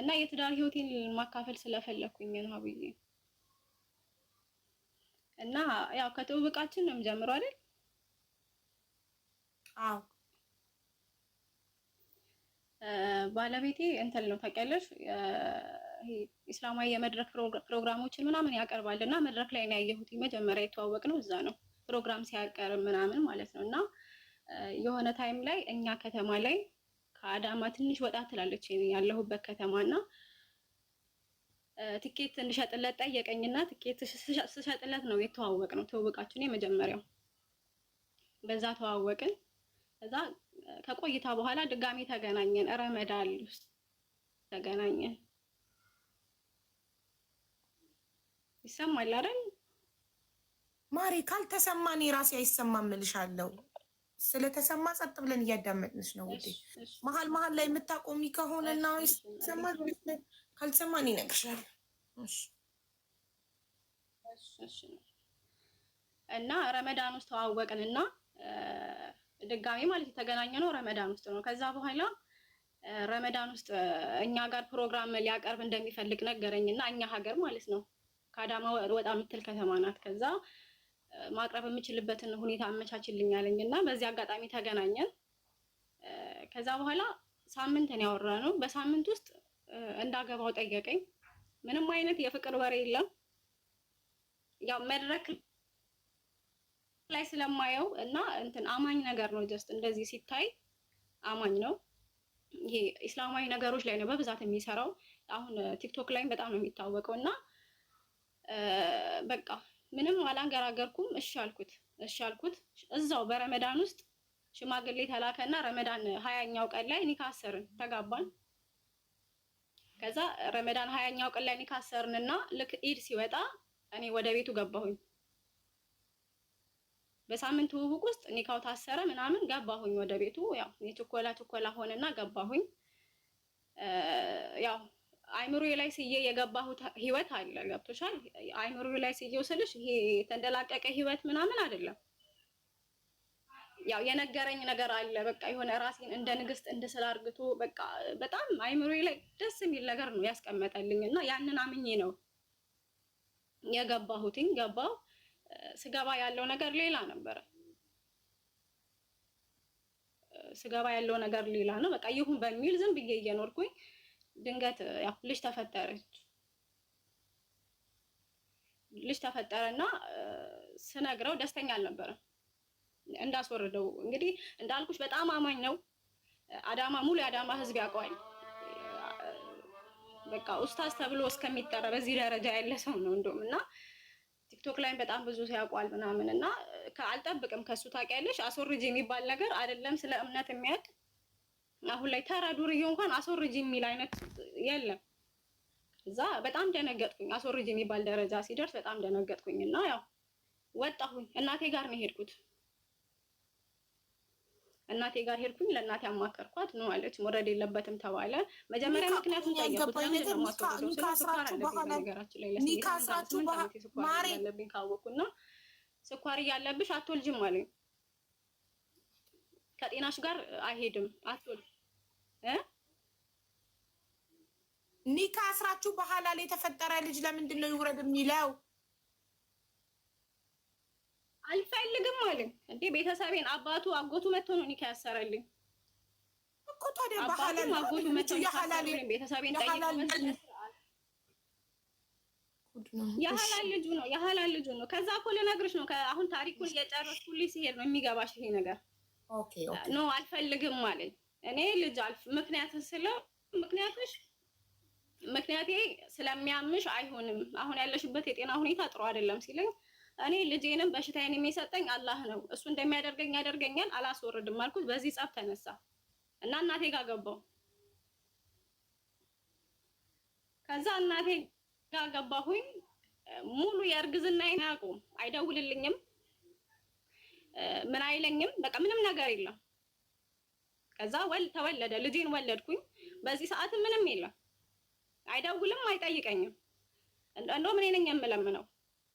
እና የትዳር ህይወቴን ማካፈል ስለፈለኩኝ ነው ብዬ እና ያው ከትውውቃችን ነው የምጀምረው አይደል? አዎ ባለቤቴ እንትን ነው ታውቂያለሽ፣ ኢስላማዊ የመድረክ ፕሮግራሞችን ምናምን ያቀርባል እና መድረክ ላይ ነው ያየሁት። መጀመሪያ የተዋወቅነው እዛ ነው ፕሮግራም ሲያቀርብ ምናምን ማለት ነው። እና የሆነ ታይም ላይ እኛ ከተማ ላይ ከአዳማ ትንሽ ወጣ ትላለች ያለሁበት ከተማ እና ትኬት እንድሸጥለት ጠየቀኝና ትኬት ስሸጥለት ነው የተዋወቅነው። ትውውቃችን የመጀመሪያው በዛ ተዋወቅን። ከዛ ከቆይታ በኋላ ድጋሚ ተገናኘን። ረመዳን ውስጥ ተገናኘን። ይሰማል አይደል ማሪ? ካልተሰማ እኔ ራሴ አይሰማም እልሻለሁ። ስለተሰማ ጸጥ ብለን እያዳመጥንሽ ነው ውዴ። መሀል መሀል ላይ የምታቆሚ ከሆነና ይሰማል፣ ካልተሰማ እኔ እነግርሻለሁ። እና ረመዳን ውስጥ ተዋወቅንና ድጋሚ ማለት የተገናኘነው ረመዳን ውስጥ ነው። ከዛ በኋላ ረመዳን ውስጥ እኛ ጋር ፕሮግራም ሊያቀርብ እንደሚፈልግ ነገረኝና እኛ ሀገር ማለት ነው ከአዳማ ወጣ የምትል ከተማ ናት። ከዛ ማቅረብ የምችልበትን ሁኔታ አመቻችልኝ አለኝና በዚህ አጋጣሚ ተገናኘን። ከዛ በኋላ ሳምንት ነው ያወራነው። በሳምንት ውስጥ እንዳገባው ጠየቀኝ። ምንም አይነት የፍቅር ወሬ የለም። ያው መድረክ ላይ ስለማየው እና እንትን አማኝ ነገር ነው። ጀስት እንደዚህ ሲታይ አማኝ ነው። ይሄ ኢስላማዊ ነገሮች ላይ ነው በብዛት የሚሰራው። አሁን ቲክቶክ ላይ በጣም ነው የሚታወቀው። እና በቃ ምንም አላንገራገርኩም። እሺ አልኩት። እዛው በረመዳን ውስጥ ሽማግሌ ተላከና ረመዳን 20ኛው ቀን ላይ ኒካ አሰርን፣ ተጋባን። ከዛ ረመዳን 20ኛው ቀን ላይ ኒካ አሰርንና ልክ ኢድ ሲወጣ እኔ ወደ ቤቱ ገባሁኝ። በሳምንት ውውቅ ውስጥ ኒካው ታሰረ ምናምን ገባሁኝ ወደ ቤቱ። ያው የችኮላ ሆነና ገባሁኝ። ያው አይምሮዬ ላይ ስዬ የገባሁት ህይወት አለ። ገብቶሻል? አይምሮዬ ላይ ስዬው ስልሽ ይሄ የተንደላቀቀ ህይወት ምናምን አይደለም። ያው የነገረኝ ነገር አለ። በቃ የሆነ ራሴን እንደ ንግስት እንድስል አርግቶ በቃ በጣም አይምሮዬ ላይ ደስ የሚል ነገር ነው ያስቀመጠልኝ እና ያንን አምኜ ነው የገባሁትኝ። ገባው ስገባ ያለው ነገር ሌላ ነበረ። ስገባ ያለው ነገር ሌላ ነው። በቃ ይሁን በሚል ዝም ብዬ እየኖርኩኝ ድንገት ያው ልጅ ተፈጠረና ስነግረው ደስተኛ አልነበረም። እንዳስወርደው እንግዲህ እንዳልኩሽ በጣም አማኝ ነው። አዳማ ሙሉ የአዳማ ህዝብ ያውቀዋል። በቃ ኡስታዝ ተብሎ እስከሚጠራ በዚህ ደረጃ ያለ ሰው ነው እንደውም እና ቲክቶክ ላይ በጣም ብዙ ሰው ያውቀዋል ምናምን እና አልጠብቅም ከሱ ታውቂያለሽ። አስወርጂ የሚባል ነገር አይደለም ስለ እምነት የሚያውቅ አሁን ላይ ተራ ዱርዬ እንኳን አስወርጂ የሚል አይነት የለም። እዛ በጣም ደነገጥኩኝ። አስወርጂ የሚባል ደረጃ ሲደርስ በጣም ደነገጥኩኝ እና ያው ወጣሁኝ። እናቴ ጋር ነው ሄድኩት። እናቴ ጋር ሄድኩኝ። ለእናቴ አማከርኳት። ነው አለች መውረድ የለበትም ተባለ። መጀመሪያ ምክንያቱም ጠየቁት። ያለብኝ ካወኩና ስኳር እያለብሽ አትወልጅም አለኝ። ከጤናሽ ጋር አይሄድም አትወልጅ ኒካ አስራችሁ በኋላ ላይ የተፈጠረ ልጅ ለምንድን ነው ይውረድ የሚለው? አልፈልግም አለኝ። እንዴ ቤተሰቤን አባቱ አጎቱ መጥቶ ነው ኒካ ያሰረልኝ እኮ። ታዲያ በኋላ አጎቱ መጥቶ ያሰረልኝ ቤተሰቤን ጠይቀው የሐላል ልጁ ነው። ከዛ እኮ ልነግርሽ ነው። አሁን ታሪኩን እየጨረስኩልሽ ሲሄድ ነው የሚገባሽ ይሄ ነገር። ኦኬ ኖ አልፈልግም አለኝ። እኔ ልጅ ምክንያቴ ስለሚያምሽ አይሆንም፣ አሁን ያለሽበት የጤና ሁኔታ ጥሩ አይደለም ሲለኝ እኔ ልጄንም በሽታዬን የሚሰጠኝ አላህ ነው፣ እሱ እንደሚያደርገኝ ያደርገኛል፣ አላስወርድም አልኩት። በዚህ ጸብ ተነሳ እና እናቴ ጋር ገባሁ። ከዛ እናቴ ጋር ገባሁኝ። ሙሉ የእርግዝናዬን አያውቁም፣ አይደውልልኝም፣ ምን አይለኝም፣ በቃ ምንም ነገር የለም። ከዛ ተወለደ፣ ልጄን ወለድኩኝ። በዚህ ሰዓት ምንም የለም፣ አይደውልም፣ አይጠይቀኝም። እንደውም እኔ ነኝ የምለምነው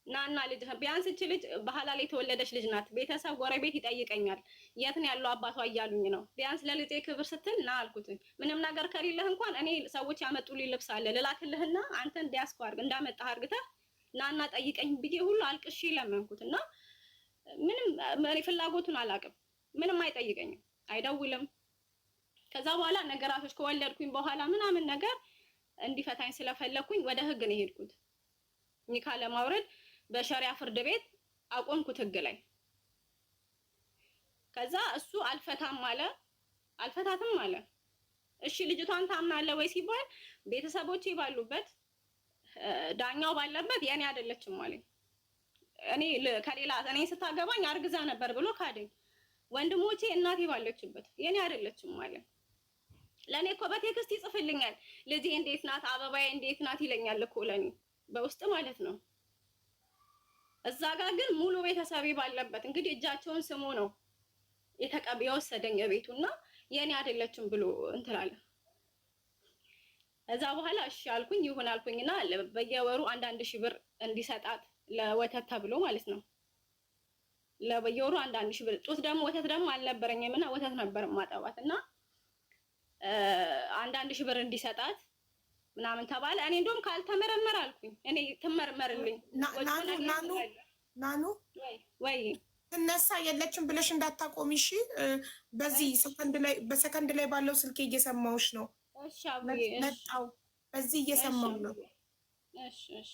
ናና ልጅ ቢያንስ እቺ ልጅ ባህላ ላይ የተወለደች ልጅ ናት። ቤተሰብ ጎረቤት ይጠይቀኛል የት ነው ያለው አባቷ እያሉኝ ነው። ቢያንስ ለልጄ ክብር ስትል ና አልኩትኝ። ምንም ነገር ከሌለህ እንኳን እኔ ሰዎች ያመጡልኝ ልብስ አለ ልላክልህና አንተ እንዲያስኮ አድርግ እንዳመጣህ አድርግተህ ናና ጠይቀኝ ብዬ ሁሉ አልቅሼ ለመንኩት እና ምንም ፍላጎቱን አላውቅም። ምንም አይጠይቀኝም፣ አይደውልም። ከዛ በኋላ ነገራቶች ከወለድኩኝ በኋላ ምናምን ነገር እንዲፈታኝ ስለፈለኩኝ ወደ ህግ ነው የሄድኩት። ኒካ ለማውረድ በሸሪያ ፍርድ ቤት አቆምኩት ህግ ላይ። ከዛ እሱ አልፈታም አለ፣ አልፈታትም አለ። እሺ ልጅቷን ታምናለህ ወይ ሲባል ቤተሰቦቼ ባሉበት ዳኛው ባለበት የኔ አይደለችም አለኝ። እኔ ከሌላ እኔ ስታገባኝ አርግዛ ነበር ብሎ ካደኝ። ወንድሞቼ እናቴ ባለችበት የኔ አይደለችም አለኝ። ለኔ እኮ በቴክስት ይጽፍልኛል። ልጄ እንዴት ናት፣ አበባዬ እንዴት ናት ይለኛል እኮ ለኔ በውስጥ ማለት ነው። እዛ ጋር ግን ሙሉ ቤተሰቤ ባለበት እንግዲህ እጃቸውን ስሙ ነው የወሰደኝ ቤቱና የኔ አይደለችም ብሎ እንትላለ። እዛ በኋላ እሺ አልኩኝ፣ ይሁን አልኩኝና በየወሩ 1,000 ብር እንዲሰጣት ለወተት ተብሎ ማለት ነው። ለበየወሩ 1,000 ብር ጡት ደግሞ ወተት ደግሞ አልነበረኝም እና ወተት ነበር ማጠባት እና 1,000 ብር እንዲሰጣት ምናምን ተባለ። እኔ እንደውም ካልተመረመረ አልኩኝ እኔ ትመርመርልኝ። ናኑ ወይ ትነሳ የለችም ብለሽ እንዳታቆሚ እሺ። በዚህ በሰከንድ ላይ ባለው ስልኬ እየሰማሁሽ ነው። እሺ አብዬ መጣው በዚህ እየሰማሁ ነው። እሺ እሺ።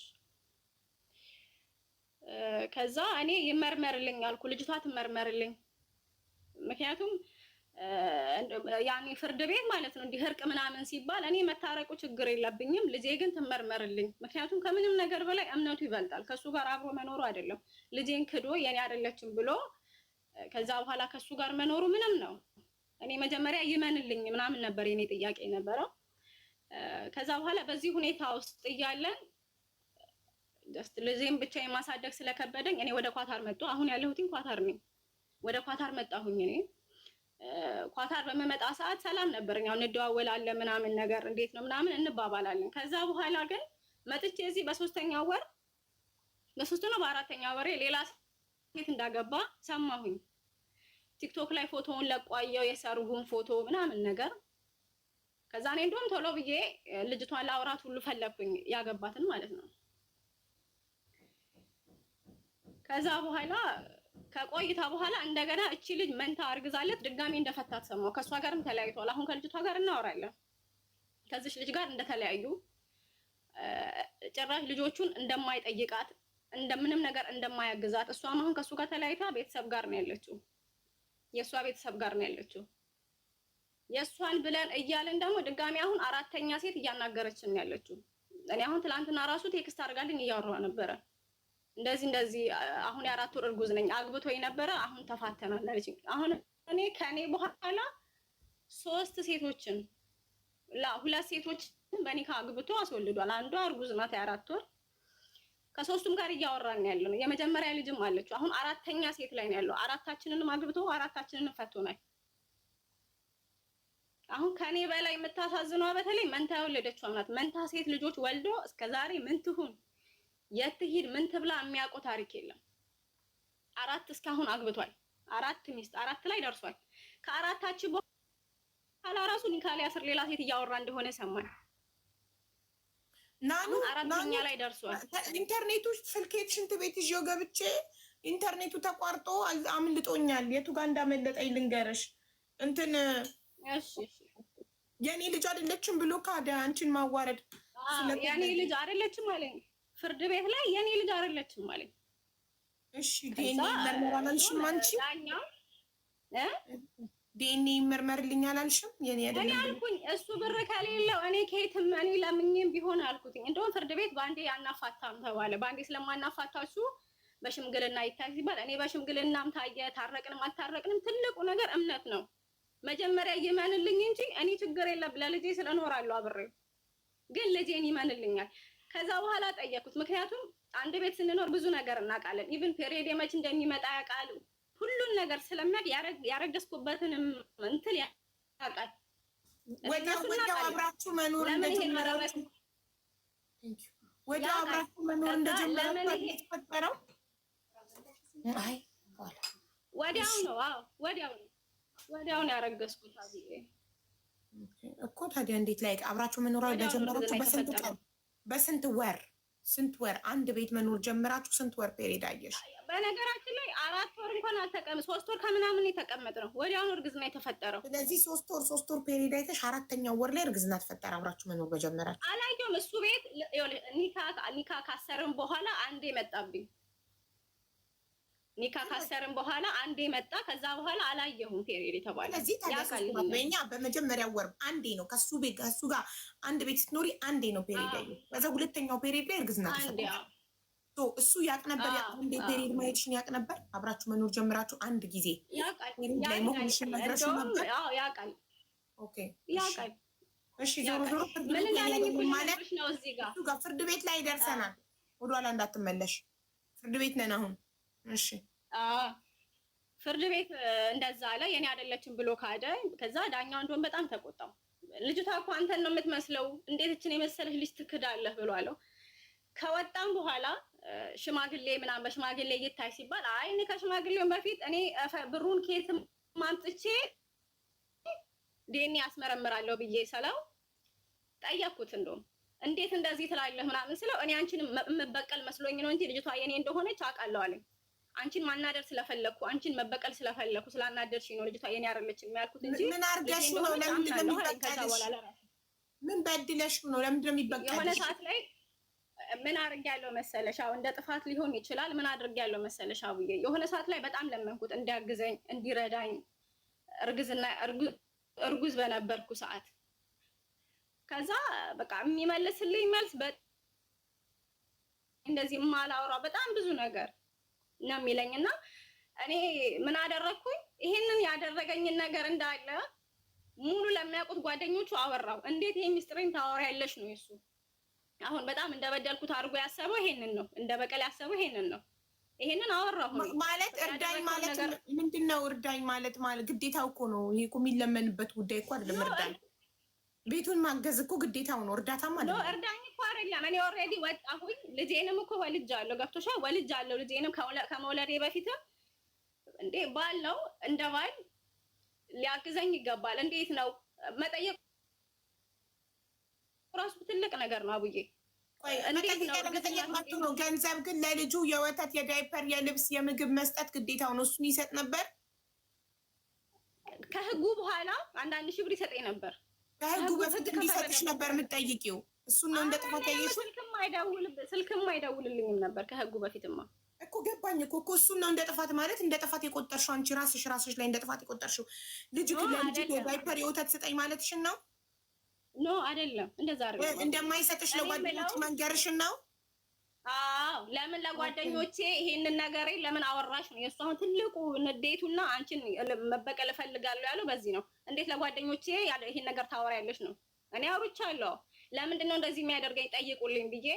ከዛ እኔ ይመርመርልኝ አልኩ፣ ልጅቷ ትመርመርልኝ። ምክንያቱም ያኔ ፍርድ ቤት ማለት ነው እንዲህ እርቅ ምናምን ሲባል እኔ መታረቁ ችግር የለብኝም፣ ልጄ ግን ትመርመርልኝ። ምክንያቱም ከምንም ነገር በላይ እምነቱ ይበልጣል። ከሱ ጋር አብሮ መኖሩ አይደለም። ልጄን ክዶ የኔ አይደለችም ብሎ ከዛ በኋላ ከሱ ጋር መኖሩ ምንም ነው። እኔ መጀመሪያ ይመንልኝ ምናምን ነበር የኔ ጥያቄ ነበረው። ከዛ በኋላ በዚህ ሁኔታ ውስጥ እያለን ልጄን ብቻ የማሳደግ ስለከበደኝ እኔ ወደ ኳታር መጣሁ። አሁን ያለሁትኝ ኳታር ነኝ። ወደ ኳታር መጣሁኝ እኔ ኳታር በመመጣ ሰዓት ሰላም ነበርኝ። አሁን እንደዋወላለን ምናምን ነገር እንዴት ነው ምናምን እንባባላለን። ከዛ በኋላ ግን መጥቼ እዚህ በሶስተኛው ወር በአራተኛው ወር ሌላ ሴት እንዳገባ ሰማሁኝ። ቲክቶክ ላይ ፎቶውን ለቋየው የሰርጉን ፎቶ ምናምን ነገር። ከዛ እኔ እንደውም ቶሎ ብዬ ልጅቷን ላውራት ሁሉ ፈለኩኝ፣ ያገባትን ማለት ነው። ከዛ በኋላ ከቆይታ በኋላ እንደገና እቺ ልጅ መንታ አርግዛለት ድጋሚ እንደፈታት ሰማሁ። ከሷ ጋርም ተለያይቷል። አሁን ከልጅቷ ጋር እናወራለን። ከዚች ልጅ ጋር እንደተለያዩ ጭራሽ ልጆቹን እንደማይጠይቃት እንደምንም ነገር እንደማያግዛት፣ እሷም አሁን ከሱ ጋር ተለያይታ ቤተሰብ ጋር ነው ያለችው። የእሷ ቤተሰብ ጋር ነው ያለችው። የእሷን ብለን እያለን ደግሞ ድጋሚ አሁን አራተኛ ሴት እያናገረችን ነው ያለችው። እኔ አሁን ትላንትና ራሱ ቴክስት አድርጋልኝ እያወራሁ ነበረ። እንደዚህ አሁን የ4 ወር እርጉዝ ነኝ፣ አግብቶኝ ነበረ፣ አሁን ተፋተናል አለችኝ። አሁን እኔ ከኔ በኋላ 2 ሴቶችን 2 ሴቶችን በኒካ አግብቶ አስወልዷል። አንዷ እርጉዝ ናት የ4 ወር። ከ3ቱም ጋር እያወራን ያለ ነው። የመጀመሪያ ልጅም አለችው። አሁን አራተኛ ሴት ላይ ነው ያለው። 4ታችንንም አግብቶ 4ታችንንም ፈቶናል። አሁን ከኔ በላይ የምታሳዝነው በተለይ መንታ የወለደችው ናት። መንታ ሴት ልጆች ወልዶ እስከዛሬ ምን ትሁን የት ትሂድ ምን ትብላ የሚያውቀው ታሪክ የለም። 4 እስካሁን አግብቷል። 4 ሚስት 4 ላይ ደርሷል። ከ4ታችን በኋላ ራሱ ኒካ ሊያስር ሌላ ሴት እያወራ እንደሆነ ሰማን። ናኑ 4ኛ ላይ ደርሷል። ኢንተርኔቱ ስልኬት ሽንት ቤት ይዤው ገብቼ ኢንተርኔቱ ተቋርጦ አምልጦኛል። የቱ ጋር እንዳመለጠኝ ልንገርሽ። እንትን እሺ የኔ ልጅ አይደለችም ብሎ ካደ። አንቺን ማዋረድ የኔ ልጅ አይደለችም አለኝ ፍርድ ቤት ላይ። የኔ ልጅ አይደለችም አለኝ። እሺ ዲኤንኤ ይመርመራል አልሽም አንቺ? ዲኤንኤ ይመርመርልኝ አላልሽም? የኔ አይደለም እኔ አልኩኝ። እሱ ብር ከሌለው እኔ ከየትም እኔ ለምኝም ቢሆን አልኩትኝ። እንደውም ፍርድ ቤት ባንዴ አናፋታም ተባለ። ባንዴ ስለማናፋታችሁ በሽምግልና ይታይ ሲባል እኔ በሽምግልናም ታየ ታረቅንም አልታረቅንም ትልቁ ነገር እምነት ነው። መጀመሪያ ይመንልኝ እንጂ እኔ ችግር የለም ለልጄ ስለኖራለሁ አብሬው፣ ግን ልጄን ይመንልኛል። ከዛ በኋላ ጠየኩት። ምክንያቱም አንድ ቤት ስንኖር ብዙ ነገር እናውቃለን። ኢቭን ፔሪየድ መች እንደሚመጣ ያውቃል። ሁሉን ነገር ስለሚያውቅ ያረገዝኩበትንም እንትን ያውቃል። ወዲያው አብራችሁ መኖር እንደጀመራችሁ ወዲያ አብራችሁ መኖር እንደጀመራችሁ የተፈጠረው? አይ ወዲያው ነው። አዎ ወዲያው ነው ያረገዝኩት እኮ። ታዲያ እንዴት ላይ አብራችሁ መኖር እንደጀመራችሁ በስንት ቀን በስንት ወር ስንት ወር አንድ ቤት መኖር ጀምራችሁ ስንት ወር ፔሪድ አየሽ? በነገራችን ላይ 4 ወር እንኳን አልተቀመጥ 3 ወር ከምናምን የተቀመጥነው ወዲያውኑ እርግዝና የተፈጠረው። ስለዚህ 3 ወር ፔሪድ አይተሽ 4ኛው ወር ላይ እርግዝና ተፈጠረ አብራችሁ መኖር በጀመራችሁ። አላየሁም። እሱ ቤት ኒካ ካሰርን በኋላ አንዴ መጣብኝ። ኒካ ካሰርን በኋላ አንዴ መጣ። ከዛ በኋላ አላየሁም ፔሪድ የተባለ። ስለዚህ ታዲያ በመጀመሪያው ወር አንዴ ነው ከሱ ጋር አንድ ቤት ስትኖሪ አንዴ ነው ፔሪድ ያየው። ከዛ ሁለተኛው ፔሪድ ላይ እርግዝና ተፈጠረ። እሱ ያቅ ነበር አንዴ ፔሪድ ማየትሽን ያቅ ነበር። አብራችሁ መኖር ጀምራችሁ አንድ ጊዜ ላይ መሆንሽን ነግረሽ ነበር? አዎ ያውቃል። ኦኬ ያውቃል። እሺ ዞሮ ፍርድ ቤት ላይ ደርሰናል። ወደኋላ እንዳትመለሽ። ፍርድ ቤት ነን አሁን። እሺ ፍርድ ቤት እንደዛ አለ። የኔ አይደለችም ብሎ ካደ። ከዛ ዳኛው እንደውም በጣም ተቆጣው። ልጅቷ እኮ አንተን ነው የምትመስለው፣ እንዴት እችን የመሰለች ልጅ ትክዳለህ ብሎ አለው። ከወጣም በኋላ ሽማግሌ ምናምን በሽማግሌ ይታይ ሲባል አይ እኔ ከሽማግሌውን በፊት እኔ ብሩን ኬት ማምጥቼ ዲኤንኤ ያስመረምራለሁ ብዬ ስለው ጠየቅኩት። እንደውም እንዴት እንደዚህ ትላለህ ምናምን ስለው እኔ አንቺን መበቀል መስሎኝ ነው እንጂ ልጅቷ የኔ እንደሆነች አውቃለሁ አለኝ። አንቺን ማናደር ስለፈለኩ አንቺን መበቀል ስለፈለኩ ስላናደርሽ ነው ልጅቷ የኔ አይደለችም ያልኩት እንጂ ምን አርገሽ ነው? ለምን እንደሚበቀልሽ ምን በድለሽ ነው? ለምን እንደሚበቀልሽ የሆነ ሰዓት ላይ ምን አድርጊያለሁ መሰለሽ? አዎ እንደ ጥፋት ሊሆን ይችላል። ምን አድርጊያለሁ መሰለሽ? አቡዬ የሆነ ሰዓት ላይ በጣም ለመንኩት እንዲያግዘኝ እንዲረዳኝ፣ እርጉዝ በነበርኩ ሰዓት። ከዛ በቃ የሚመልስልኝ መልስ እንደዚህ የማላወራው በጣም ብዙ ነገር ነው የሚለኝና እኔ ምን አደረኩኝ? ይሄንን ያደረገኝን ነገር እንዳለ ሙሉ ለሚያውቁት ጓደኞቹ አወራው። እንዴት ይሄ ሚስጥሬን ታወሪያለሽ ነው እሱ። አሁን በጣም እንደበደልኩት አድርጎ ያሰበው ይሄንን ነው። እንደ በቀል ያሰበው ይሄንን ነው። ይሄንን አወራሁ ማለት እርዳኝ ማለት ምንድነው? እርዳኝ ማለት ግዴታው እኮ ነው። ይሄ እኮ የሚለመንበት ጉዳይ እኮ አይደለም። እርዳኝ ቤቱን ማገዝ እኮ ግዴታው ነው። እርዳታ ማለት ነው። እርዳኝ እኮ አይደለም። እኔ ኦልሬዲ ወጣሁኝ። ልጄንም እኮ ወልጃለሁ። ገብቶሻል? ወልጃለሁ። ልጄንም ከመውለዴ በፊትም እንዴ ባል ነው። እንደ ባል ሊያግዘኝ ይገባል። እንዴት ነው መጠየቅ ራሱ ትልቅ ነገር ነው አቡዬ። ነው ገንዘብ ግን ለልጁ የወተት፣ የዳይፐር፣ የልብስ፣ የምግብ መስጠት ግዴታው ነው። እሱን ይሰጥ ነበር። ከህጉ በኋላ አንዳንድ ሺህ ብር ይሰጠኝ ነበር። ከህጉ በፊት እንዲሰጥሽ ነበር የምትጠይቂው። እሱን ነው እንደ ጥፋት ያየሽው። ስልክም አይደውልልኝም ነበር ከህጉ በፊትማ እኮ ገባኝ እኮ እሱን ነው እንደ ጥፋት ማለት እንደ ጥፋት የቆጠርሽው አንቺ ራስሽ ላይ እንደ ጥፋት የቆጠርሽው። ልጅ ግን ለልጅ የዳይፐር የወተት ስጠኝ ማለትሽን ነው? ኖ አይደለም፣ እንደዛ አይደለም። እንደማይሰጥሽ ለጓደኞቹ መንገርሽን ነው? አዎ። ለምን ለጓደኞቼ ይሄንን ነገር ለምን አወራሽ ነው የእሱ አሁን ትልቁ ንዴቱና አንቺን መበቀል እፈልጋለሁ ያለው በዚህ ነው። እንዴት ለጓደኞቼ ይሄን ነገር ታወሪያለሽ ነው። እኔ አውርቻለሁ። ለምንድን ነው እንደዚህ የሚያደርገኝ ጠይቁልኝ ብዬ።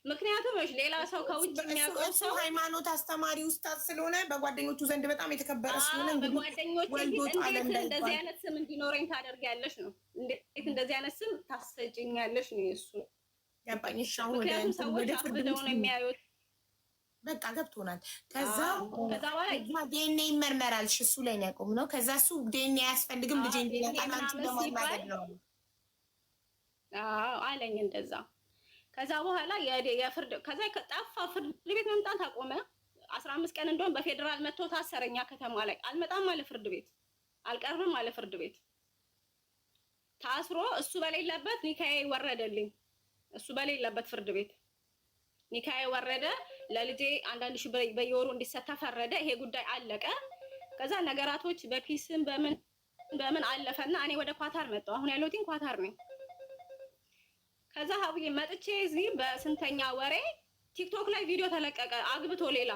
ምክንያቱም ሌላ ሰው ከውጭ የሚያውቀው ሰው ሃይማኖት አስተማሪ ኡስታዝ ስለሆነ በጓደኞቹ ዘንድ በጣም የተከበረ ስለሆነ በጓደኞቼ እንዴት እንደዚህ አይነት ስም እንዲኖረኝ ታደርጊያለሽ ነው። እንዴት እንደዚህ አይነት ስም ታሰጭኛለሽ ነው የእሱ ያባኝ። ምክንያቱም ሰዎች አብደው ነው የሚያዩት። በቃ ገብቶናል። ከዛ ዲኤንኤ ይመርመራልሽ እሱ ላይ ነው ያቆምነው። ከዛ እሱ ዲኤንኤ አያስፈልግም ልጄ እንዲላታል አንቺ ለማይማገድ ነው አለኝ እንደዛ። ከዛ በኋላ የፍርድ ከዛ ከጣፋ ፍርድ ቤት መምጣት አቆመ። 15 ቀን እንደውም በፌደራል መጥቶ ታሰረኛ ከተማ ላይ አልመጣም አለ ፍርድ ቤት፣ አልቀርብም አለ ፍርድ ቤት። ታስሮ እሱ በሌለበት ኒካዬ ወረደልኝ። እሱ በሌለበት ፍርድ ቤት ኒካዬ ወረደ። ለልጄ 1000 ሺህ በየወሩ እንዲሰጥ ተፈረደ። ይሄ ጉዳይ አለቀ። ከዛ ነገራቶች በፒስም በምን አለፈና እኔ ወደ ኳታር መጣሁ። አሁን ያለሁት ኳታር ነኝ። ከዛ ሀብዬ መጥቼ እዚህ በስንተኛ ወሬ ቲክቶክ ላይ ቪዲዮ ተለቀቀ። አግብቶ ሌላ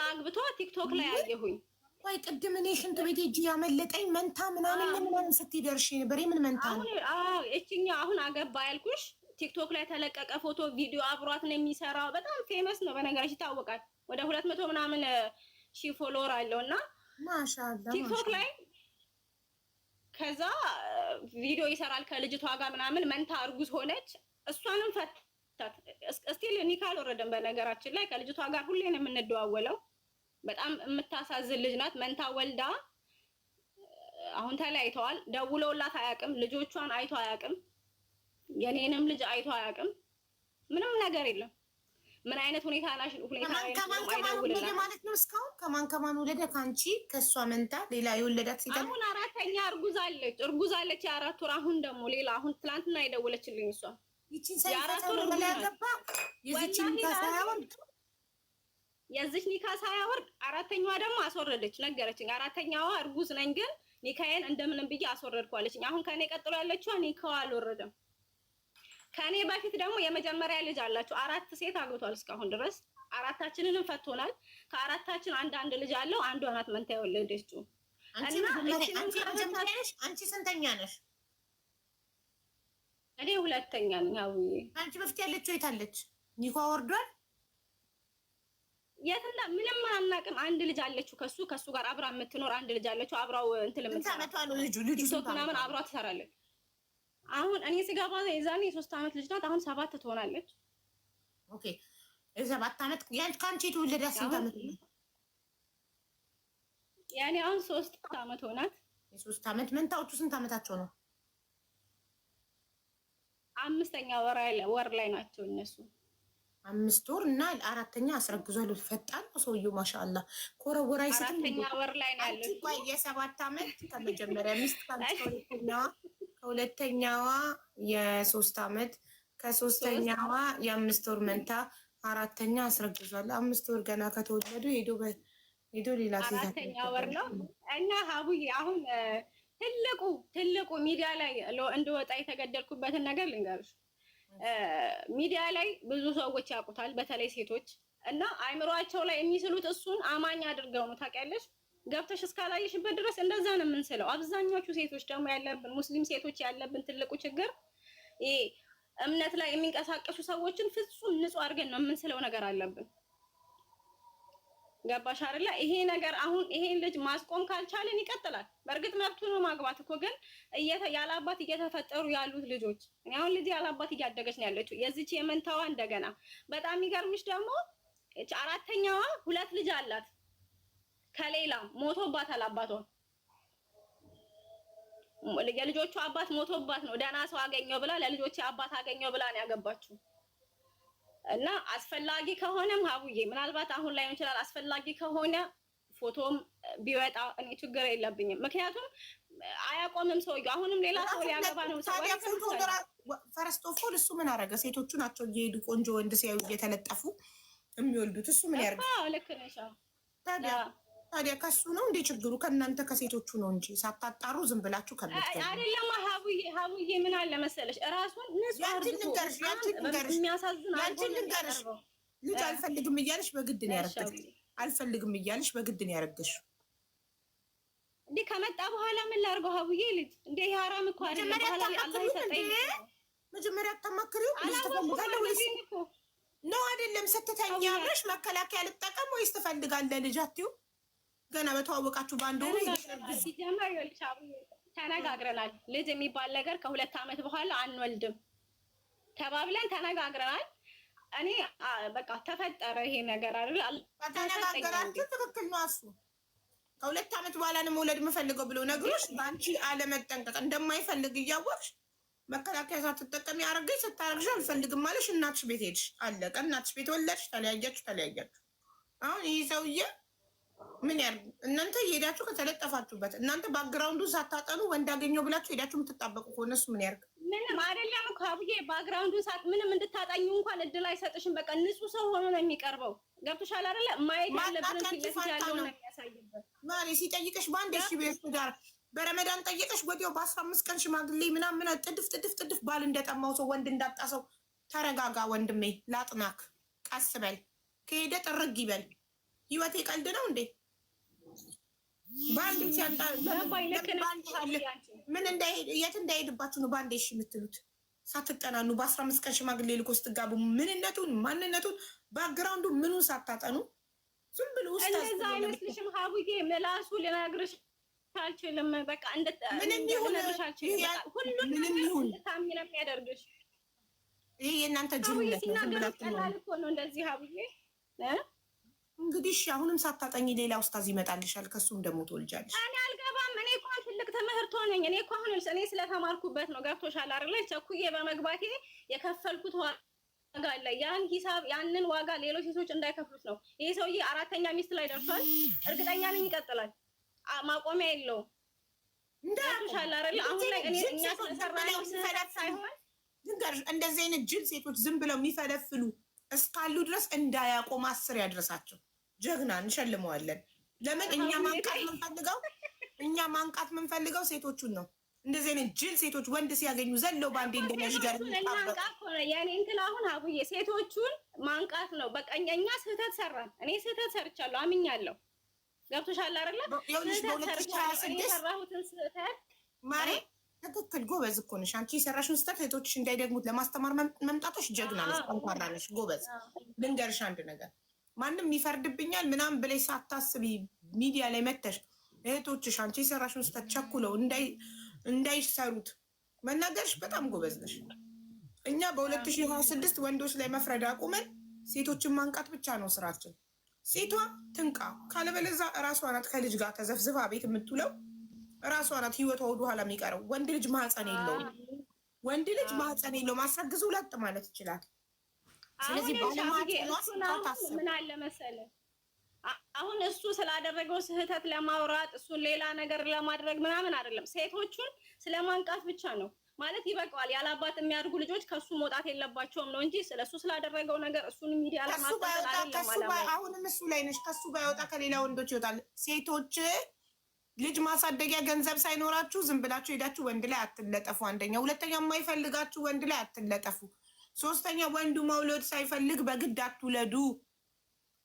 አግብቶ ቲክቶክ ላይ አየሁኝ። ወይ ቅድም እኔ ሽንት ቤት ሂጅ ያመለጠኝ መንታ ምናምን ስትደርሺ ነበር። ምን መንታ ነው? አዎ እቺኛ አሁን አገባ ያልኩሽ ቲክቶክ ላይ ተለቀቀ ፎቶ ቪዲዮ አብሯት ነው የሚሰራው። በጣም ፌመስ ነው በነገራችን ይታወቃል። ወደ 200 ምናምን ሺህ ፎሎወር አለውና ማሻአላ ቲክቶክ ላይ ከዛ ቪዲዮ ይሰራል ከልጅቷ ጋር ምናምን መንታ እርጉዝ ሆነች። እሷንም ፈታት። እስቲል ኒካ አልወረደም። በነገራችን ላይ ከልጅቷ ጋር ሁሌ ነው የምንደዋወለው። በጣም የምታሳዝን ልጅ ናት። መንታ ወልዳ አሁን ተለያይተዋል። ደውለውላት አያውቅም። ልጆቿን አይቶ አያውቅም። የኔንም ልጅ አይቶ አያውቅም። ምንም ነገር የለም። ምን አይነት ሁኔታ ማለት ነው? እስካሁን ከማን ወለደ? ከአንቺ ከእሷ መንታ ሌላ የወለዳት ሴት አሁን አራተኛ እርጉዝ አለች የ4 ወር። አሁን ደግሞ ሌላ አሁን ትናንትና የደወለችልኝ እሷ ይቺን የ4 ወር ያገባ የዚች ኒካ ሳያወርድ አራተኛዋ ደግሞ አስወረደች። ነገረችኝ። አራተኛዋ እርጉዝ ነኝ ግን ኒካዬን እንደምንም ብዬ አስወረድኳለችኝ። አሁን ከኔ ቀጥሎ ያለችዋ ኒካዋ አልወረደም። ከኔ በፊት ደግሞ የመጀመሪያ ልጅ አላችሁ። 4 ሴት አግብቷል እስካሁን ድረስ። 4ታችንንም ፈቶናል። ከ4ታችን አንድ ልጅ አለው። አንዷ ናት መንታ የወለደችው። አንቺ ስንተኛ ነሽ? እኔ 2ተኛ ነኝ። አንቺ በፊት ያለችው የት አለች? ኒኳ ወርዷል። የትና ምንም አናውቅም። አንድ ልጅ አለችው ከሱ ጋር አብራ የምትኖር አንድ ልጅ አለችው። አብራው እንትን ምናምን አብራ ትሰራለች። አሁን እኔ ስገባ የዛኔ 3 ዓመት ልጅ ናት። አሁን 7 ትሆናለች። ኦኬ 7 ዓመት ከአንቺ የተወለዳት ስንት ዓመት ነው? ያኔ አሁን 3 ዓመት ሆናት። የ3 ዓመት መንታዎቹ ስንት ዓመታቸው ነው? 5ኛ ወር ላይ ናቸው እነሱ። 5 ወር እና 4ተኛ አስረግዟል። ፈጣን ሰውዬው ማሻአላ። ኮረወራ ይሰጥም 4ተኛ ወር ላይ ነው ያለው። ቆይ የ7 ዓመት ከመጀመሪያ ሚስት ከሁለተኛዋ የ3 ዓመት ከ3ተኛዋ የ5 ወር መንታ 4ተኛ አስረግዟል። 5 ወር ገና ከተወለዱ ሄዶ ሌላ ሴት 4ተኛ ወር ነው። እና ሀቡዬ አሁን ትልቁ ሚዲያ ላይ እንደወጣ የተገደልኩበትን ነገር ልንገርሽ። ሚዲያ ላይ ብዙ ሰዎች ያውቁታል፣ በተለይ ሴቶች እና አይምሯቸው ላይ የሚስሉት እሱን አማኝ አድርገው ነው። ታውቂያለሽ፣ ገብተሽ እስካላየሽበት ድረስ እንደዛ ነው የምንስለው። አብዛኞቹ ሴቶች ደግሞ ያለብን ሙስሊም ሴቶች ያለብን ትልቁ ችግር ይሄ እምነት ላይ የሚንቀሳቀሱ ሰዎችን ፍጹም ንጹህ አድርገን ነው የምንስለው ነገር አለብን። ገባሽ አይደለ? ይሄ ነገር አሁን ይሄን ልጅ ማስቆም ካልቻለን ይቀጥላል። በእርግጥ መብቱ ነው ማግባት እኮ፣ ግን ያለ አባት እየተፈጠሩ ያሉት ልጆች እኔ አሁን ልጅ ያለ አባት እያደገች ነው ያለችው። የዚች የመንታዋ እንደገና በጣም የሚገርምሽ ደግሞ 4ተኛዋ 2 ልጅ አላት። ከሌላ ሞቶባታል አባቷ። የልጆቹ አባት ሞቶባት ነው ደህና ሰው አገኘው ብላ ለልጆቼ አባት አገኘው ብላ ነው ያገባችው። እና አስፈላጊ ከሆነም ሀቡዬ ምናልባት አሁን ላይ ይችላል አስፈላጊ ከሆነ ፎቶም ቢወጣ እኔ ችግር የለብኝም። ምክንያቱም አያቆምም ሰውዬው። አሁንም ሌላ ሰው ሊያገባ ነው። ፈረስት ኦፍ ኦል እሱ ምን አደረገ? ሴቶቹ ናቸው እየሄዱ ቆንጆ ወንድ ሲያዩ እየተለጠፉ የሚወልዱት። እሱ ምን ያደርግ? ልክ ነሽ። ታዲያ ከሱ ነው እንደ ችግሩ? ከእናንተ ከሴቶቹ ነው እንጂ ሳታጣሩ ዝም ብላችሁ አይደለም። ሀቡዬ ምን አለ መሰለሽ እራሱን የሚያሳዝን ልጅ አልፈልግም እያለሽ በግድ ነው ያረገሽ። አልፈልግም እያለሽ በግድ ነው ያረገሽ። እንዴ ከመጣ በኋላ ምን ላድርገው ሀቡዬ? ልጅ እንዴ ያራም እኮ አይደለም። አላህ ይሰጠኝ። መጀመሪያ አታማክሪው? ልጅ ትፈልጋለህ ወይስ ነው? አይደለም ስትተኛ አብረሽ መከላከያ ልጠቀም ወይስ ትፈልጋለህ ልጅ አትይው? ገና በተዋወቃችሁ በአንድ ወር ሲጀመር ይኸውልሽ ተነጋግረናል። ልጅ የሚባል ነገር ከ2 ዓመት በኋላ አንወልድም ተባብለን ተነጋግረናል። እኔ በቃ ተፈጠረ ይሄ ነገር አይደል? ተነጋገራችሁ። ትክክል ነው። እሱ ከ2 ዓመት በኋላ ነው መውለድ የምፈልገው ብሎ ነግሮሽ በአንቺ አለመጠንቀቅ እንደማይፈልግ እያወቅሽ መከላከያ ሳትጠቀሚ አረገሽ። ስታረግሽ አልፈልግም ማለሽ እናትሽ ቤት ሄድሽ። አለቀ። እናትሽ ቤት ወለድሽ። ተለያያችሁ። አሁን ይህ ሰውዬ ምን ያርግ? እናንተ ሄዳችሁ ከተለጠፋችሁበት እናንተ ባክግራውንዱን ሳታጠኑ ወንድ አገኘው ብላችሁ ሄዳችሁ የምትጣበቁ ከሆነ እሱ ምን ያርግ? ምንም አይደለም እኮ አብዬ፣ ባክግራውንዱን ምንም እንድታጣኙ እንኳን እድል አይሰጥሽም። በቃ ንጹህ ሰው ሆኖ ነው የሚቀርበው። ገብቶሻል አይደለ? ማየት ያለብን ፊት ያለው ነው የሚያሳይበት። ማሪ ሲጠይቅሽ በአንድ እሺ ቤት ጋር በረመዳን ጠየቀሽ ወዲያው በ15 ቀን ሽማግሌ ምናምን ጥድፍ ባል እንደጠማው ሰው ወንድ እንዳጣ ሰው። ተረጋጋ ወንድሜ፣ ላጥናክ፣ ቀስ በል። ከሄደ ጥርግ ይበል። ህይወቴ ቀልድ ነው እንዴ? ባንዴ ሲያንጣ ምን እንዳይሄድ የት እንዳይሄድባችሁ ነው ባንዴ እሺ የምትሉት? ሳትጠናኑ በ15 ቀን ሽማግሌ ልኮ ስትጋቡ ምንነቱን ማንነቱን ባክግራውንዱ ምኑን ሳታጠኑ ዝም ብሎ ውስጥ እንደዛ አይመስልሽም ሀቡዬ? ምላሱ ልነግርሽ አልችልም። በቃ ምንም ይሁን ምንም ይሁን ታሚ ነው የሚያደርግሽ። ይሄ የእናንተ ጅልነት ነው። ሲናገር ቀላል እኮ ነው እንደዚህ ሀብዬ እንግዲህ እሺ፣ አሁንም ሳታጠኝ ሌላ ኡስታዝ ይመጣልሻል። ከሱም ደግሞ ትወልጃለሽ። እኔ አልገባም። እኔ እኮ ትልቅ ትምህርት ሆነኝ። እኔ እኮ አሁን እኔ ስለተማርኩበት ነው። ገብቶሻል አይደለ? ቸኩዬ በመግባቴ የከፈልኩት ዋጋ አለ። ያን ሂሳብ ያንን ዋጋ ሌሎች ሴቶች እንዳይከፍሉት ነው። ይሄ ሰውዬ 4ኛ ሚስት ላይ ደርሷል። እርግጠኛ ነኝ ይቀጥላል። ማቆሚያ የለውም። ገብቶሻል አይደለ? አሁን ላይ እኛ ስለሰራነው ስህተት ሳይሆን እንደዚህ አይነት ጅል ሴቶች ዝም ብለው የሚፈለፍሉ እስካሉ ድረስ እንዳያቆም 10 ያድረሳቸው። ጀግና እንሸልመዋለን። ለምን እኛ ማንቃት የምንፈልገው ሴቶቹን ነው። እንደዚህ አይነት ጅል ሴቶች ወንድ ሲያገኙ ዘለው ባንዴ እንደነሽገር የኔ እንትን አሁን አቡዬ ሴቶቹን ማንቃት ነው። በቃ እኛ ስህተት ሰራን። እኔ ስህተት ሰርቻለሁ፣ አምኛለሁ። ገብቶሻል አይደለ? የሰራሁትን ስህተት ማሬ ትክክል፣ ጎበዝ እኮ ነሽ አንቺ። የሰራሽውን ስህተት ሴቶችሽ እንዳይደግሙት ለማስተማር መምጣቶች ጀግና ነሽ፣ ጠንካራ ነሽ፣ ጎበዝ። ልንገርሽ አንድ ነገር፣ ማንም ይፈርድብኛል ምናምን ብለሽ ሳታስቢ ሚዲያ ላይ መተሽ እህቶችሽ አንቺ የሰራሽውን ስህተት ቸኩለው እንዳይሰሩት መናገርሽ በጣም ጎበዝ ነሽ። እኛ በ2026 ወንዶች ላይ መፍረድ አቁመን ሴቶችን ማንቃት ብቻ ነው ስራችን። ሴቷ ትንቃ፣ ካለበለዛ እራሷ ናት ከልጅ ጋር ተዘፍዝፋ ቤት የምትውለው። እራሷ ናት ህይወቷ ወደኋላ የሚቀረው። ወንድ ልጅ ማህፀን የለውም። ወንድ ልጅ ማህፀን የለውም። አስረግዞ ላጥ ማለት ይችላል። ስለዚህ ምን አለ መሰለህ አሁን እሱ ስላደረገው ስህተት ለማውራት እሱን ሌላ ነገር ለማድረግ ምናምን አይደለም። ሴቶቹን ስለማንቃት ብቻ ነው ማለት ይበቃዋል። ያላባት የሚያድጉ ልጆች ከሱ መውጣት የለባቸውም ነው እንጂ ስለሱ ስላደረገው ነገር እሱን ሚዲያ ለማስተካከል አይደለም። አሁንም እሱ ላይ ነሽ። ከሱ ባይወጣ ከሌላ ወንዶች ይወጣል። ሴቶች ልጅ ማሳደጊያ ገንዘብ ሳይኖራችሁ ዝም ብላችሁ ሄዳችሁ ወንድ ላይ አትለጠፉ። አንደኛ። ሁለተኛ የማይፈልጋችሁ ወንድ ላይ አትለጠፉ። ሶስተኛ ወንዱ መውለድ ሳይፈልግ በግድ አትውለዱ።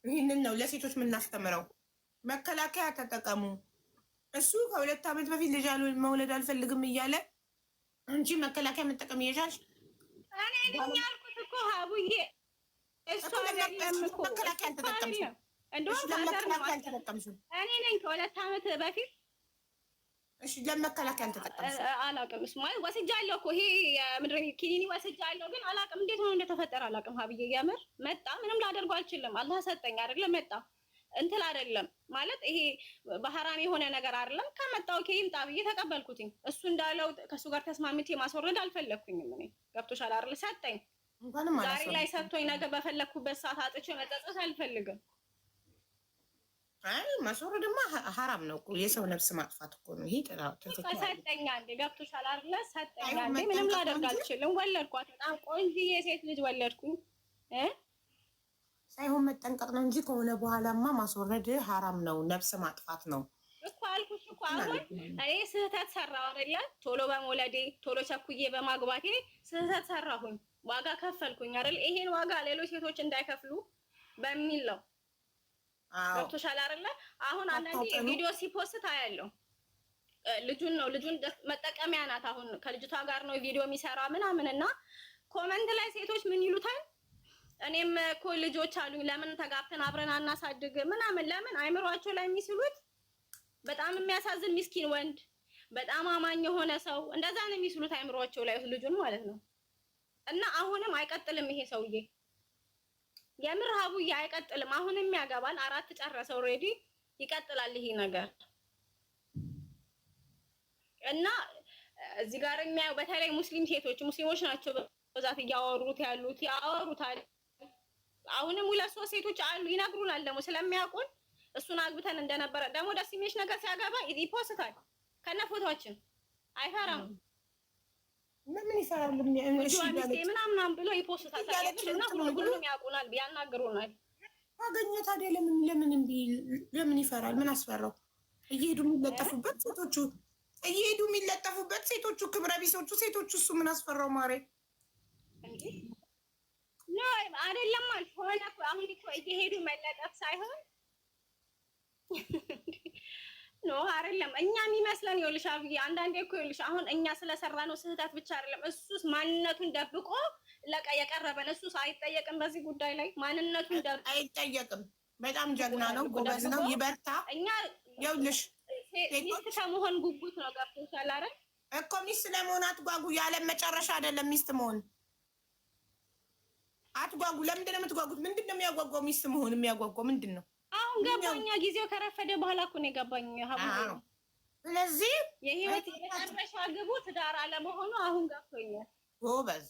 ይህንን ነው ለሴቶች የምናስተምረው። መከላከያ ተጠቀሙ። እሱ ከ2 ዓመት በፊት ልጅ መውለድ አልፈልግም እያለ አንቺ መከላከያ መጠቀም እየቻልሽ እኔ ነኝ ያልኩት እኮ ሀቡዬ። እሱ አይደለም እኮ መከላከያ አልተጠቀምሽም። እኔ ነኝ ከ2 ዓመት በፊት እሺ ለመከላከያ አልተጠቀምሽም። አላውቅም። እሱ ማለት ወስጃለሁ እኮ ይሄ ምድር ኪኒኒ ወስጃለሁ፣ ግን አላውቅም እንዴት ሆኖ እንደተፈጠረ አላውቅም። ሀብዬ የምር መጣ፣ ምንም ላደርገው አልችልም። አላህ ሰጠኝ አይደለ? መጣ እንትን አይደለም ማለት ይሄ በሐራም የሆነ ነገር አይደለም። ከመጣው ከይምጣ ብዬ ተቀበልኩትኝ። እሱ እንዳለው ከሱ ጋር ተስማምቼ ማስወረድ አልፈለኩኝም። እኔ ገብቶሻል አይደል? ሰጠኝ። ዛሬ ላይ ሰጥቶኝ ነገ በፈለኩበት ሰዓት አጥቼ መጠጸት አልፈልግም። አይ ማስወረድማ ሐራም ነው እኮ፣ የሰው ነፍስ ማጥፋት እኮ ነው። ይሄ ሰጠኛ እንዴ? ገብቶሻል አይደል? ሰጠኛ እንዴ? ምንም ላደርግ አልችልም። ወለድኳት፣ በጣም ቆንጆዬ ሴት ልጅ ወለድኩኝ ሳይሆን መጠንቀቅ ነው እንጂ ከሆነ በኋላማ ማስወረድ ሐራም ነው፣ ነፍስ ማጥፋት ነው እኮ አልኩሽ እኮ። አሁን እኔ ስህተት ሰራሁ አይደለ? ቶሎ በመውለዴ ቶሎ ቸኩዬ በማግባቴ ስህተት ሰራሁኝ፣ ዋጋ ከፈልኩኝ አይደል? ይሄን ዋጋ ሌሎች ሴቶች እንዳይከፍሉ በሚል ነው። ገብቶሻል አይደለ? አሁን አንዳንዴ ቪዲዮ ሲፖስት አያለው ልጁን መጠቀሚያ ናት። አሁን ከልጅቷ ጋር ነው ቪዲዮ የሚሰራ ምናምን እና ኮመንት ላይ ሴቶች ምን ይሉታል? እኔም እኮ ልጆች አሉኝ፣ ለምን ተጋብተን አብረን አናሳድግ ምናምን። ለምን አይምሯቸው ላይ የሚስሉት በጣም የሚያሳዝን ምስኪን ወንድ፣ በጣም አማኝ የሆነ ሰው እንደዛ ነው የሚስሉት አይምሯቸው ላይ ልጁን ማለት ነው። እና አሁንም አይቀጥልም ይሄ ሰውዬ፣ የምር ሀቡዬ አይቀጥልም። አሁንም ያገባል፣ 4 ጨረሰ ኦልሬዲ፣ ይቀጥላል ይሄ ነገር። እና እዚህ ጋር የሚያዩ በተለይ ሙስሊሞች ናቸው በዛት እያወሩት ያሉት ያወሩታል። አሁንም 2-3 ሴቶች አሉ ይነግሩናል፣ ደግሞ ስለሚያውቁን እሱን አግብተን እንደነበረ ደግሞ ደስ የሚልሽ ነገር ሲያገባ ይፖስታል ከነ ፎቶአችን። አይፈራም። ምን ይፈራል? ምናምን ብሎ ይፖስታል። እና ሁሉም ያውቁናል፣ ያናግሩናል። አገኘ ታዲያ ለምን ይፈራል? ምን አስፈራው? እየሄዱ የሚለጠፉበት ሴቶቹ ክብረ ቢሶቹ ሴቶቹ እሱ ምን አስፈራው? ማሬ ኖ አይደለም ሆነ እኮ አሁን እኮ እየሄዱ መለጠፍ ሳይሆን ኖ አይደለም። እኛ የሚመስለን ይኸውልሽ አብዬ፣ አንዳንዴ እኮ ይኸውልሽ አሁን እኛ ስለሰራ ነው ስህተት ብቻ አይደለም። እሱስ ማንነቱን ደብቆ የቀረበን እሱስ አይጠየቅም። በዚህ ጉዳይ ላይ ማንነቱን ደብቆ አይጠየቅም። በጣም ጀግና ነው፣ ጎበዝ ነው፣ ይበርታ። እኛ ይኸውልሽ ሚስት ከመሆን ጉጉት ነው። ገብቶሻል አይደል? እኮ ሚስት ለመሆን አትጓጉ። የዓለም መጨረሻ አይደለም ሚስት መሆን። አትጓጉ። ለምንድን ነው የምትጓጉት? ምንድን ነው የሚያጓጓው? ሚስት መሆን የሚያጓጓው ምንድን ነው? አሁን ገባኛ። ጊዜው ከረፈደ በኋላ እኮ ነው የገባኝ። ስለዚህ የህይወት የመጨረሻ ግቡ ትዳር አለመሆኑ አሁን ገብቶኛል። ጎበዝ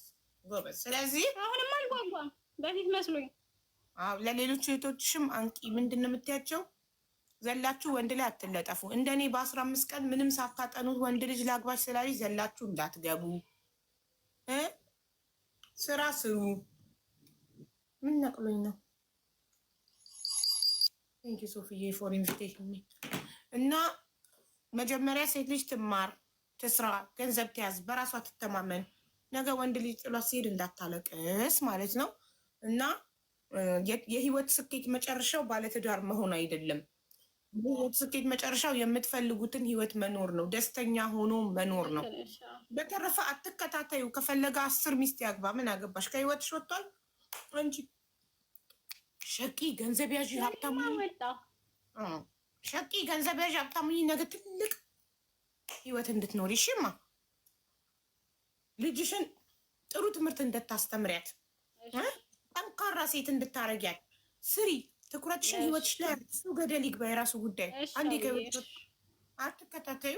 ጎበዝ። ስለዚህ አሁንም አልጓጓም፣ በፊት መስሎኝ። ለሌሎች እህቶችሽም አንቂ። ምንድን ነው የምትያቸው? ዘላችሁ ወንድ ላይ አትለጠፉ። እንደኔ በ15 ቀን ምንም ሳታጠኑት ወንድ ልጅ ላግባሽ ስላለች ዘላችሁ እንዳትገቡ። ስራ ስሩ። ምን ነቅሎኝ ነው? ቴንኪ ሶፊዬ ፎር ኢንቪቴሽን። እና መጀመሪያ ሴት ልጅ ትማር፣ ትስራ፣ ገንዘብ ትያዝ፣ በራሷ ትተማመን። ነገ ወንድ ልጅ ጥሏት ሲሄድ እንዳታለቅስ ማለት ነው። እና የህይወት ስኬት መጨረሻው ባለትዳር መሆን አይደለም። የህይወት ስኬት መጨረሻው የምትፈልጉትን ህይወት መኖር ነው። ደስተኛ ሆኖ መኖር ነው። በተረፈ አትከታተዩ። ከፈለገ 10 ሚስት ያግባ። ምን አገባሽ? ከህይወትሽ ወጥቷል። አንቺ ሸቂ ገንዘብ ያዥ ሀብታሙ፣ ሸቂ ገንዘብ ያዥ ሀብታሙ፣ ነገ ትልቅ ህይወት እንድትኖሪ ሽማ ልጅሽን ጥሩ ትምህርት እንድታስተምሪያት፣ ጠንካራ ሴት እንድታረጊያት ስሪ። ትኩረትሽን ህይወትሽ ላይ እሱ ገደል ይግባ፣ የራሱ ጉዳይ። አንዴ አትከታተዩ።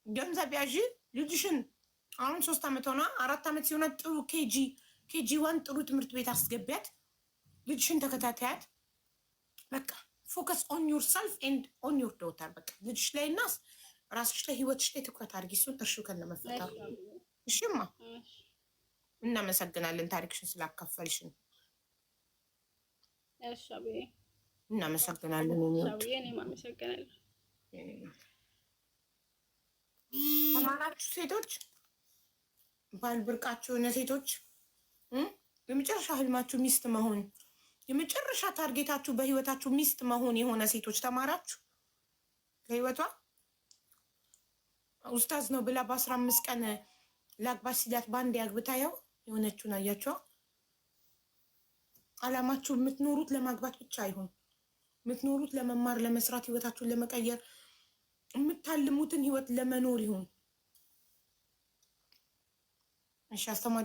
ገንዘብ ያዥ ልጅሽን። አሁን 3 ዓመት ሆና 4 ዓመት ሲሆነ ጥሩ KG1 ጥሩ ትምህርት ቤት አስገቢያት። ልጅሽን ተከታታያት። በቃ ፎከስ ኦን ዩር ሰልፍ ኤንድ ኦን ዩር ዶተር። በቃ ልጅሽ ላይ እና ራስሽ ላይ ህይወትሽ ላይ ትኩረት አድርጊ። እሱን እርሹ ከነመፈጠሩ። እሺማ እናመሰግናለን ታሪክሽን ስላካፈልሽን። እናመሰግናለን። ተማራችሁ ሴቶች፣ ባል ብርቃችሁ የሆነ ሴቶች፣ የመጨረሻ ህልማችሁ ሚስት መሆን፣ የመጨረሻ ታርጌታችሁ በህይወታችሁ ሚስት መሆን የሆነ ሴቶች ተማራችሁ። ለህይወቷ ኡስታዝ ነው ብላ በ15 ቀን ላግባሽ ሲላት በአንድ ያግብታ ያው የሆነችውን አያቸዋ። አላማችሁ የምትኖሩት ለማግባት ብቻ አይሆን፣ የምትኖሩት ለመማር፣ ለመስራት፣ ህይወታችሁን ለመቀየር፣ የምታልሙትን ህይወት ለመኖር ይሁን። እሺ አስተማሪ